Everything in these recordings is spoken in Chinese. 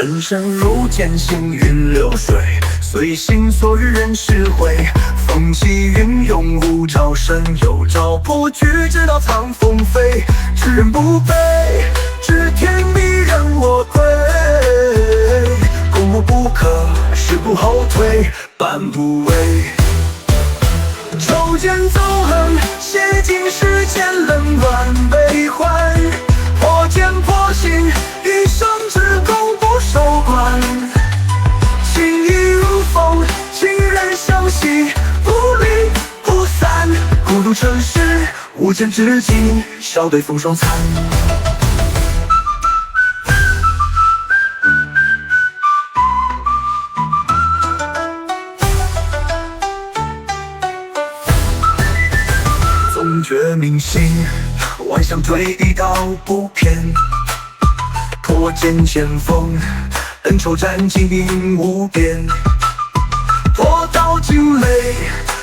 人生如见行云流水，随心所欲任是会。风起云涌无招生，有招破局，直到苍风飞。知人不悲，知天命任我归。攻无不可，誓不后退，半不畏。抽剑纵横，写尽世间冷暖悲欢。破剑破心，一生只攻不收官。情义如风，情人相惜，不离不散。孤独尘世，无间至今，笑对风霜残。纵觉明心，万象对一刀不偏。破剑前锋，恩仇斩尽兵无边。破刀惊雷，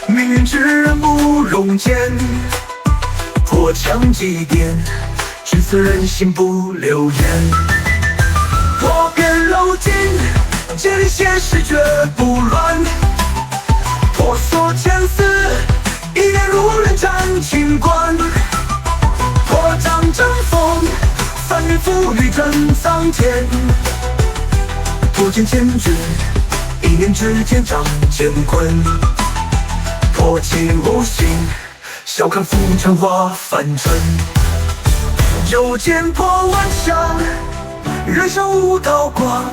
命运之人不容间。破墙祭奠，至此人心不留言。破遍楼津，借力现实绝不乱。破锁千丝，一念如人斩情关。破掌争锋，翻云覆雨震苍天。破剑千钧，一念之间掌乾坤。破气无形，笑看浮尘化凡尘。九剑破万象，人生无道光。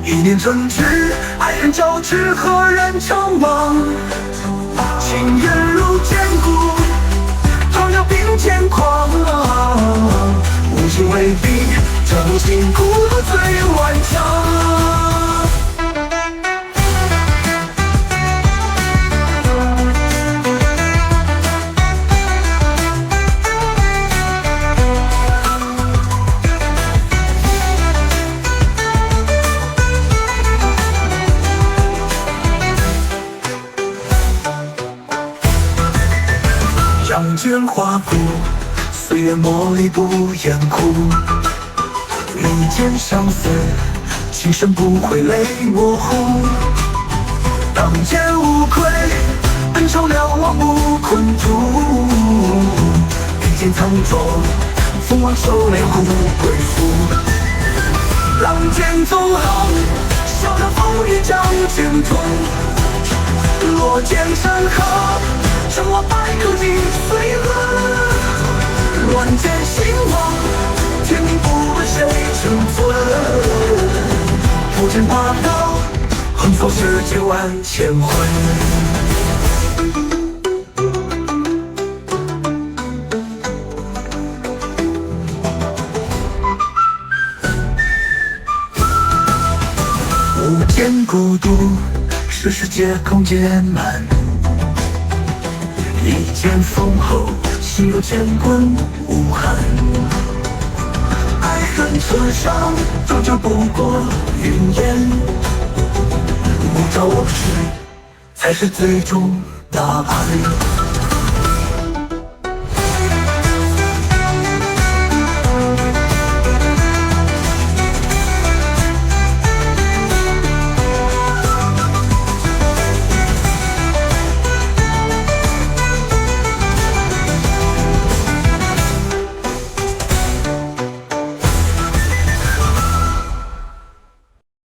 一念争执，爱恨交织，何人成王？情缘如坚固，壮要并肩狂。无情为敌，真情孤独最顽强。仗剑划骨，岁月磨砺不言哭。利剑相思，情深不悔泪模糊。当剑无愧，恩仇两忘不困途。披剑苍壮，风往手内护归宿。浪剑纵横，笑看风雨将剑吞。落剑成河，胜我百口尽碎轮。乱剑兴亡，天命不问谁成尊。破剑拔刀，横扫世间万千魂。无间孤独，是世界空间满。一剑封喉，心有乾坤无憾。爱恨刺伤，终究不过云烟。无招无事，才是最终答案。